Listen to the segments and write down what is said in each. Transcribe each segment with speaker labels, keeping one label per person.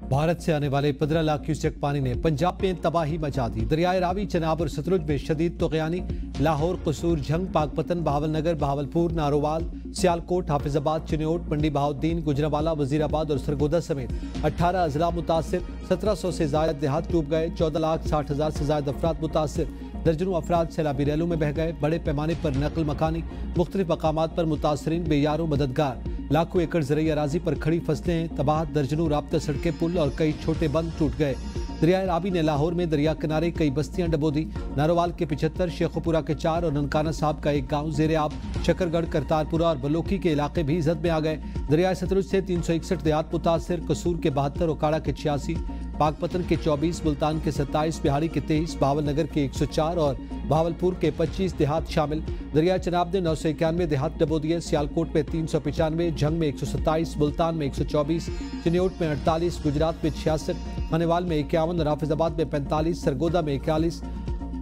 Speaker 1: भारत से आने वाले 15 लाख क्यूसेक पानी ने पंजाब में तबाही मचा दी। दरियाए रावी, चनाब और सतलुज में शदीद तोग़यानी। लाहौर, कसूर, झंग, पाकपतन, बहावलनगर, बहावलपुर, नारोवाल, सियालकोट, हाफिजाबाद, चिन्योट, मंडी बहाउद्दीन, गुजरावाला, वजीराबाद और सरगोदा समेत 18 अजला मुतासिर। 1700 से ज्यादा देहात डूब गए। 14,60,000 से ज्यादा अफराद मुतासिर। दर्जनों अफराद सैलाबी रैलों में बह गए। बड़े पैमाने पर नकल मकानी। मुख्तलिफ मकामात पर मुतासरीन बेयारों मददगार। लाखों एकड़ ज़रई अराजी पर खड़ी फसलें तबाह। दर्जनों राब्ता सड़कें, पुल और कई छोटे बंद टूट गए। दरियाए रावी ने लाहौर में दरिया किनारे कई बस्तियां डबो दी। नारोवाल के 75, शेखुपुरा के 4 और ननकाना साहब का एक गांव जेर आब। शकरगढ़, करतारपुरा और बलोकी के इलाके भी जद में आ गए। दरियाए सतलुज से 361 देहात मुतासिर। कसूर के 72, ओकाड़ा के 86, पाकपतन के 24, मुल्तान के 27, बिहाड़ी के 23, बहावलनगर के 104 और बहावलपुर के 25 देहात शामिल। दरिया चनाब ने 991 देहात डबो दिए। सियालकोट में 395, झंग में 127, मुल्तान में 124, चिन्योट में 48, गुजरात में 66, मनेवाल में 51, हाफिजाबाद में 45, सरगोदा में 41,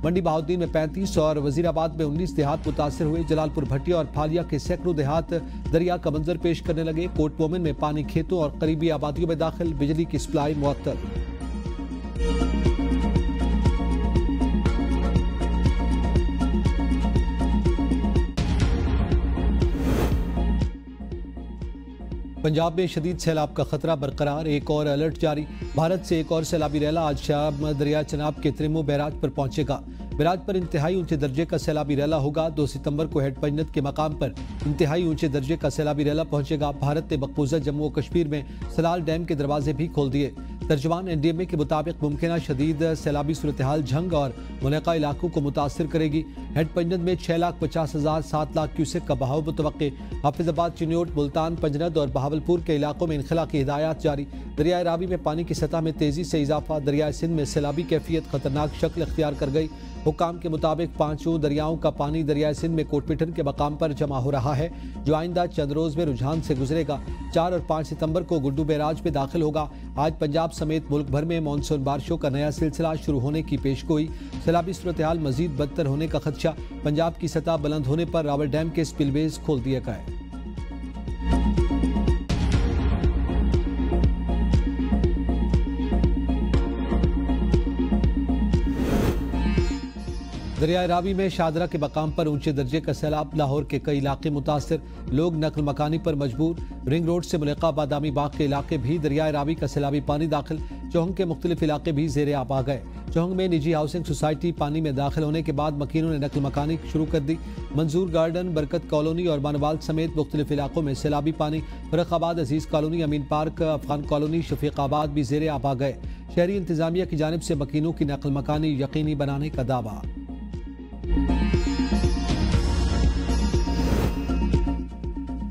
Speaker 1: मंडी बहाउद्दीन में 35 और वजीराबाद में 19 देहात मुतासिर हुए। जलालपुर, भटिया और फालिया के सैकड़ों देहात दरिया का मंजर पेश करने लगे। कोट मोमिन में पानी खेतों और करीबी आबादियों में दाखिल। बिजली की सप्लाई मुअत्तल। पंजाब में शदीद सैलाब का खतरा बरकरार। एक और अलर्ट जारी। भारत से एक और सैलाबी रैला आज शाम दरिया चनाब के त्रिमो बैराज पर पहुंचेगा। बैराज पर इंतहाई ऊंचे दर्जे का सैलाबी रैला होगा। 2 सितंबर को हेड पंजत के मकाम पर इंतहाई ऊंचे दर्जे का सैलाबी रैला पहुंचेगा। भारत ने मकबूजा जम्मू और कश्मीर में सलाल डैम के दरवाजे भी खोल दिए। तर्जुमान एनडीएमए के मुताबिक मुमकिन शदीद सैलाबी सूरत हाल झंग और मुनक़ा इलाकों को मुतासर करेगी। हेड पंजत में 6,50,000 7 लाख क्यूसेक का बहाव मुतवक्के। हाफिजाबाद, चिन्योट, मुल्तान, पंजनद और बहावलपुर के इलाकों में इनखला की हिदायत जारी। दरियाए रावी में पानी की सतह में तेजी से इजाफा। दरियाए सिंध में सैलाबी कैफियत खतरनाक शक्ल इख्तियार कर गई। हुकाम के मुताबिक 5 दरियाओं का पानी दरियाए सिंध में कोटपिठन के मकाम पर जमा हो रहा है, जो आइंदा चंद रोज में रुझान से गुजरेगा। 4 और 5 सितंबर को गुड्डू बैराज में दाखिल होगा। आज पंजाब समेत मुल्क भर में मानसून बारिशों का नया सिलसिला शुरू होने की पेशगोई। सैलाबी सूरत हाल मजीद बदतर होने का खदशा। पंजाब की सतह बुलंद होने पर रावल डैम के स्पिलवेज खोल दिए गए। दरियाए रावी में शादरा के मकाम पर ऊंचे दर्जे का सैलाब। लाहौर के कई इलाके मुतासिर। लोग नकल मकानी पर मजबूर। रिंग रोड से मुल्का बादामी बाग के इलाके भी दरियाए रावी का सैलाबी पानी दाखिल। चौहंग के मुख्तलिफ इलाके भी जेर आब आ गए। चौहंग में निजी हाउसिंग सोसाइटी पानी में दाखिल होने के बाद मकीनों ने नकल मकानी शुरू कर दी। मंजूर गार्डन, बरकत कॉलोनी और मानवाल समेत मुख्तलिफ इलाकों में सैलाबी पानी। फर्रुखाबाद, अजीज कॉलोनी, अमीन पार्क, अफगान कॉलोनी, शफीकाबाद भी जेर आब आ गए। शहरी इंतजामिया की जानिब से मकीनों की नकल मकानी यकीनी बनाने का दावा।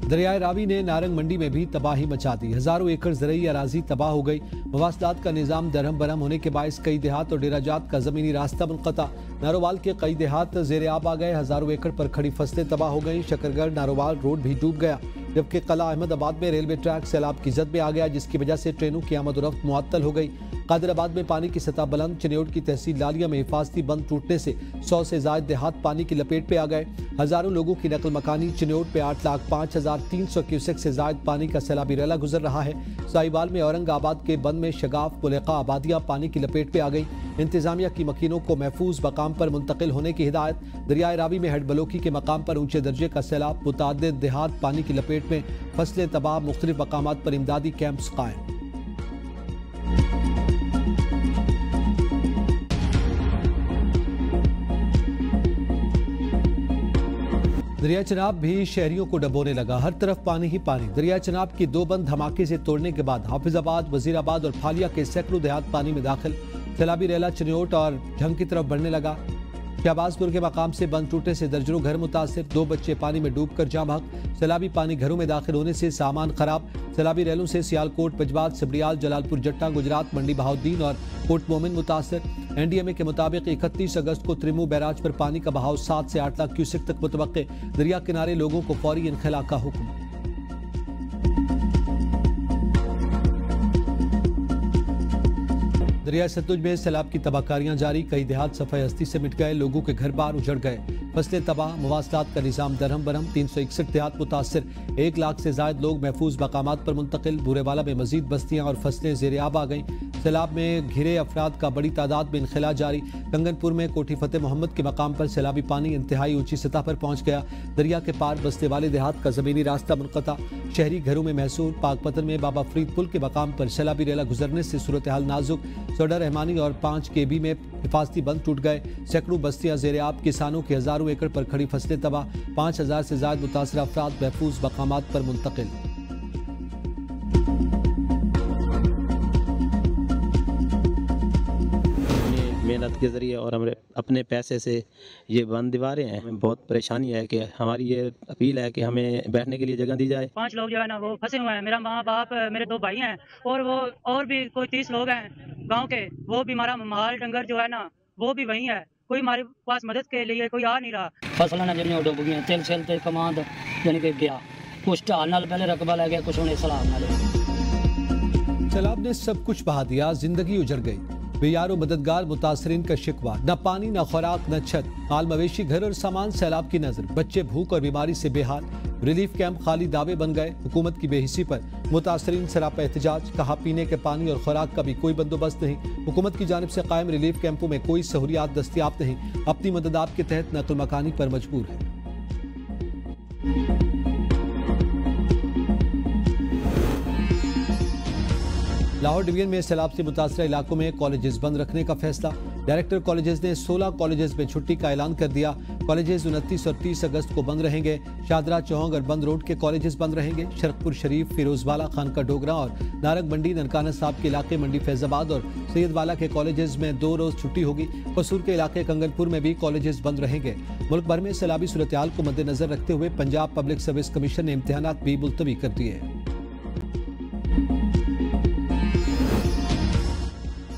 Speaker 1: दरियाए रावी ने नारंग मंडी में भी तबाही मचा दी। हजारों एकड़ ज़रई अराजी तबाह हो गई। मवासलात का निज़ाम दरहम बरहम होने के बायस कई देहात और डेराजात का ज़मीनी रास्ता मुनक़ता। नारोवाल के कई देहात ज़ेर आब आ गए। हजारों एकड़ पर खड़ी फसलें तबाह हो गई। शकरगढ़ नारोवाल रोड भी डूब गया, जबकि कला अहमदाबाद में रेलवे ट्रैक सैलाब की जद में आ गया, जिसकी वजह से ट्रेनों की आमद और रफ्त मुअत्तल हो गई। कादिराबाद में पानी की सतह बुलंद। चिन्योट की तहसील लालिया में हिफाजती बंद टूटने से 100 से ज्यादा देहात पानी की लपेट में आ गए। हजारों लोगों की नकल मकानी। चिन्योट में 8,05,300 क्यूसेक से ज्यादा पानी का सैलाबी रैला गुजर रहा है। साहिवाल में औरंगाबाद के बंद में शगाफ, मुल्का आबादियां पानी की लपेट में आ गई। इंतजामिया की मकीनों को महफूज मकाम पर मुंतकिल होने की हिदायत। दरियाए रावी में हेड बलोकी के मकाम पर ऊंचे दर्जे का सैलाब। मुतअद्दिद देहात पानी की लपेट में। फसलें तबाह। मुख्तलिफ मकामात पर इमदादी कैंप्स कायम। दरिया चनाब भी शहरियों को डबोने लगा। हर तरफ पानी ही पानी। दरिया चनाब की 2 बंद धमाके से तोड़ने के बाद हाफिजाबाद, वजीराबाद और फालिया के सैकड़ों देहात पानी में दाखिल। सैलाबी रैला चिन्योट और झंग की तरफ बढ़ने लगा। शहबाजपुर के मकाम से बंद टूटने से दर्जनों घर मुतासिर। 2 बच्चे पानी में डूबकर जाँ बहक। सैलाबी पानी घरों में दाखिल होने से सामान खराब। सैलाबी रैलों से सियालकोट, पंजबाद, सबड़ियाल, जलालपुर, जट्टा, गुजरात, मंडी बहाउद्दीन और कोट मोमिन मुतासिर। एनडीएमए के मुताबिक 31 अगस्त को त्रिमो बैराज पर पानी का बहाव 7 से 8 लाख क्यूसेक तक मुतवक्के। दरिया किनारे लोगों को फौरी इनखला का हुक्म। दरिया सतलुज में सैलाब की तबाहकारियां जारी। कई देहात सफाई हस्ती से मिट गए। लोगों के घर बार उजड़ गए। फसलें तबाह, मवासलात का निज़ाम दरहम बरहम, 361 देहात मुतासर, 1 लाख से ज़ायद लोग महफूज मकामात पर मुंतकिल। बुरेवाला में मजीद बस्तियाँ और फसलें ज़ेर आब आ गईं। सैलाब में घिरे अफराद का बड़ी तादाद में इनखला जारी। कंगनपुर में कोठी फतेह मोहम्मद के मकाम पर सैलाबी पानी इंतहाई ऊंची सतह पर पहुंच गया। दरिया के पार बसने वाले देहात का ज़मीनी रास्ता मुनक़ता, शहरी घरों में महसूर। पाकपतन में बाबा फरीद पुल के मकाम पर सैलाबी रेला गुजरने से सूरत हाल नाजुक। सोडा रहमानी और 5 KB में हिफाजती बंद टूट गए। सैकड़ों बस्तियां ज़ेर आब, किसानों के हज़ारों एकड़ पर खड़ी फसलें तबाह। 5000 से ज़ायद मुतासर अफराद महफूज मकामात पर मुंतकिल।
Speaker 2: मेहनत के ज़रिए और हमारे अपने पैसे से ये बंद दीवारें हैं। हमें बहुत परेशानी है कि हमारी ये अपील है कि हमें बैठने के लिए जगह दी जाए।
Speaker 3: 5 लोग जो है ना वो फंसे हुए हैं। मेरा माँ बाप, मेरे 2 भाई हैं और भी कोई 30 लोग हैं गांव के। वो भी हमारा माल डंगर जो है ना वो भी वहीं है। कोई हमारे पास मदद के लिए कोई आ नहीं रहा।
Speaker 4: फसल ने जिन्हें डुब गई, तिल सिल ते कमांड यानी कि गया कुछ ढाल नाल पहले रकबा ले गया, कुछ उन्हें सलाम नाल।
Speaker 1: सैलाब ने सब कुछ बहा दिया, जिंदगी उजड़ गई। बेयारो मददगार मुतासरीन का शिकवा, न पानी न खुराक न छत, माल मवेशी घर और सामान सैलाब की नजर। बच्चे भूख और बीमारी से बेहाल। रिलीफ कैंप खाली दावे बन गए। हुकूमत की बेहिसी पर मुतासरीन सरापा एहतजाज। कहा पीने के पानी और खुराक का भी कोई बंदोबस्त नहीं। हुकूमत की जानिब से कायम रिलीफ कैंपों में कोई सहूलियात दस्तियाब नहीं। अपनी मदद आपके तहत नकल मकानी पर मजबूर है। लाहौर डिवीजन में सैलाब से मुतासर इलाकों में कॉलेजेस बंद रखने का फैसला। डायरेक्टर कॉलेजेस ने 16 कॉलेजेस में छुट्टी का ऐलान कर दिया। कॉलेजेस 29 और 30 अगस्त को बंद रहेंगे। शादरा, चौहंग और बंद रोड के कॉलेजेस बंद रहेंगे। शरकपुर शरीफ, फिरोजवाला, खानका डोगरा और नारक मंडी, ननकाना साहब के इलाके, मंडी फैजाबाद और सैयदवाला के कॉलेजेस में 2 रोज छुट्टी होगी। कसूर के इलाके कंगनपुर में भी कॉलेजेस बंद रहेंगे। मुल्क भर में सैलाबी सूरत हाल को मद्देनजर रखते हुए पंजाब पब्लिक सर्विस कमीशन ने इम्तिहानात भी मुलतवी कर दिए।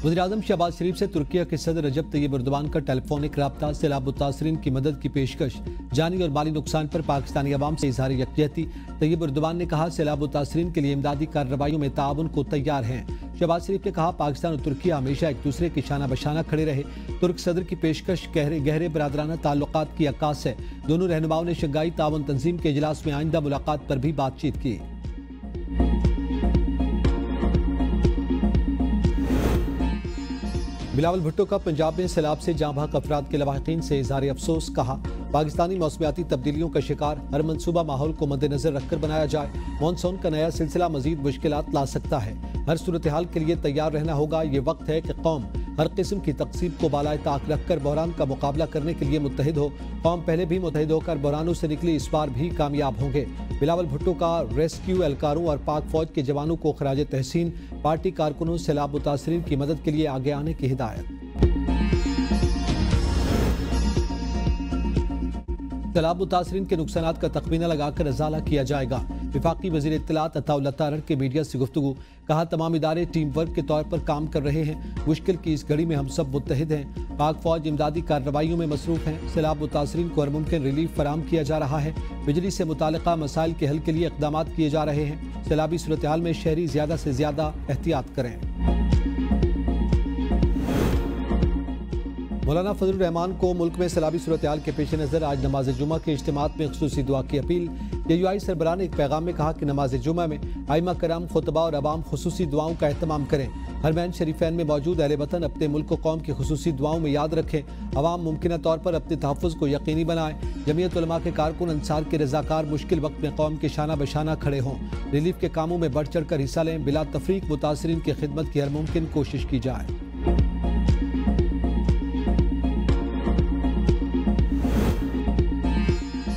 Speaker 1: वज़ीर-ए-आज़म शहबाज शरीफ से तुर्किया के सदर रजब तैयब एर्दोगान का टेलीफोनिक राब्ता। सैलाब मुतासरीन की मदद की पेशकश। जानी और माली नुकसान पर पाकिस्तानी अवाम से इज़हार यकजहती। तैयब एर्दोगान ने कहा सैलाब मुतासरीन के लिए इमदादी कार्रवाइयों में ताउन को तैयार हैं। शहबाज शरीफ ने कहा पाकिस्तान और तुर्किया हमेशा एक दूसरे की शाना बशाना खड़े रहे। तुर्क सदर की पेशकश गहरे बरादराना ताल्लुकात की अक्कास है। दोनों रहनुमाओं ने शंघाई ताउन तंजीम के इजलास में आइंदा मुलाकात पर भी बातचीत की। बिलावल भुट्टो का पंजाब में सैलाब से जाँ बहक अफराद के लवाहिकीन से इज़हार अफसोस। कहा पाकिस्तानी मौसमियाती तब्दीलियों का शिकार हर मनसूबा माहौल को मद्देनजर रखकर बनाया जाए। मानसून का नया सिलसिला मजीद मुश्किलात ला सकता है। हर सूरत हाल के लिए तैयार रहना होगा। ये वक्त है कि कौम हर किस्म की तकसीब को बालाए ताक रखकर बहरान का मुकाबला करने के लिए मुत्तहिद हो। कौम पहले भी मुत्तहिद होकर बहरानों से निकली, इस बार भी कामयाब होंगे। बिलावल भुट्टो का रेस्क्यू एहलकारों और पाक फौज के जवानों को खराज तहसीन। पार्टी कारकुनों सैलाब मुतासरीन की मदद के लिए आगे आने की हिदायत। सैलाब मुतासरीन के नुकसानात का तखमीना लगाकर अजाला किया जाएगा। विफाकी वज़ीर इत्तलात अताउल्लाह तारड़ के मीडिया से गुफ्तगू। कहा तमाम इदारे टीम वर्क के तौर पर काम कर रहे हैं। मुश्किल की इस घड़ी में हम सब मुत्तहिद हैं। पाक फौज इमदादी कार्रवाइयों में मसरूफ हैं। सैलाब मुतासरीन को हर मुमकिन रिलीफ फराम किया जा रहा है। बिजली से मुताल्लिका मसाइल के हल के लिए इक़दाम किए जा रहे हैं। सैलाबी सूरत हाल में शहरी ज़्यादा से ज़्यादा एहतियात करें। मौलाना फजलुर रहमान को मुल्क में सैलाबी सूरत हाल के पेश नज़र आज नमाज जुमा के इज्तिमात में खुसूसी दुआ की अपील। YUI सरबराह ने एक पैगाम में कहा कि नमाज जुमा में आइमा कराम, खुतबा और अवाम खुसूसी दुआओं का एहतमाम करें। हरमैन शरीफैन में मौजूद अहले वतन अपने मुल्क को कौम की खुसूसी दुआओं में याद रखें। अवाम मुमकिन तौर पर अपने तहफ़्फ़ुज़ को यकीनी बनाएं। जमीयत उलमा के कारकुन, अंसार के रज़ाकार मुश्किल वक्त में कौम के शाना बशाना खड़े हों। रिलीफ के कामों में बढ़ चढ़ कर हिस्सा लें। बिला तफरीक मुतासरीन की खिदमत की हर मुमकिन कोशिश की जाए।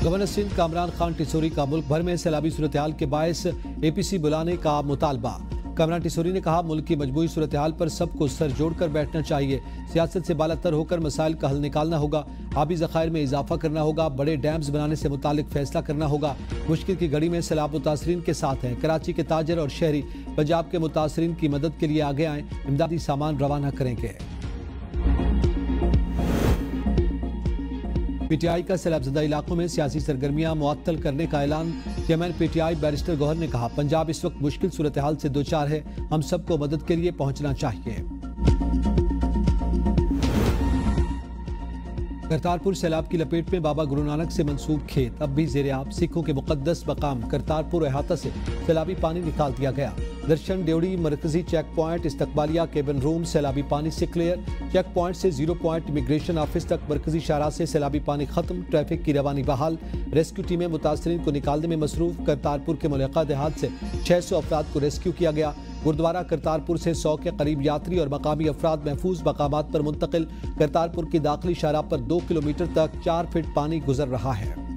Speaker 1: गवर्नर सिंध कामरान खान टिसोरी का मुल्क भर में सैलाबी सूरत हाल के बायस APC बुलाने का मुतालबा। कामरान टिसोरी ने कहा मुल्क की मजबूरी सूरत हाल पर सबको सर जोड़कर बैठना चाहिए। सियासत से बालातर होकर मसाइल का हल निकालना होगा। आबी ज़खायर में इजाफा करना होगा। बड़े डैम्स बनाने से मुतालिक फैसला करना होगा। मुश्किल की घड़ी में सैलाब मुतासरीन के साथ हैं। कराची के ताजर और शहरी पंजाब के मुतासरीन की मदद के लिए आगे आएँ। इमदादी सामान रवाना करेंगे। PTI का सैलाबज़दा इलाकों में सियासी सरगर्मियां मुअत्तल करने का ऐलान। चेयरमैन PTI बैरिस्टर गौहर ने कहा पंजाब इस वक्त मुश्किल सूरत हाल से दो चार है। हम सबको मदद के लिए पहुंचना चाहिए। करतारपुर सैलाब की लपेट में बाबा गुरु नानक से मंसूब खेत अब भी जेर-ए-आब। सिखों के मुकद्दस मकाम करतारपुर अहाता से सैलाबी पानी निकाल दिया गया। दर्शन ड्योढ़ी मरकजी चेक पॉइंट, इस्तकबालिया केबिन रूम सैलाबी पानी से क्लियर। चेक पॉइंट से 0 पॉइंट इमिग्रेशन ऑफिस तक मरकजी शाहराह से सैलाबी पानी खत्म। ट्रैफिक की रवानी बहाल। रेस्क्यू टीमें मुतासरीन को निकालने में मसरूफ। करतारपुर के मुलक्का देहात से 600 अफराद को रेस्क्यू किया गया। गुरुद्वारा करतारपुर से 100 के करीब यात्री और मकामी अफराद महफूज मकामात पर मुंतकिल। करतारपुर की दाखिली शाहराह पर 2 किलोमीटर तक 4 फीट पानी गुजर रहा है।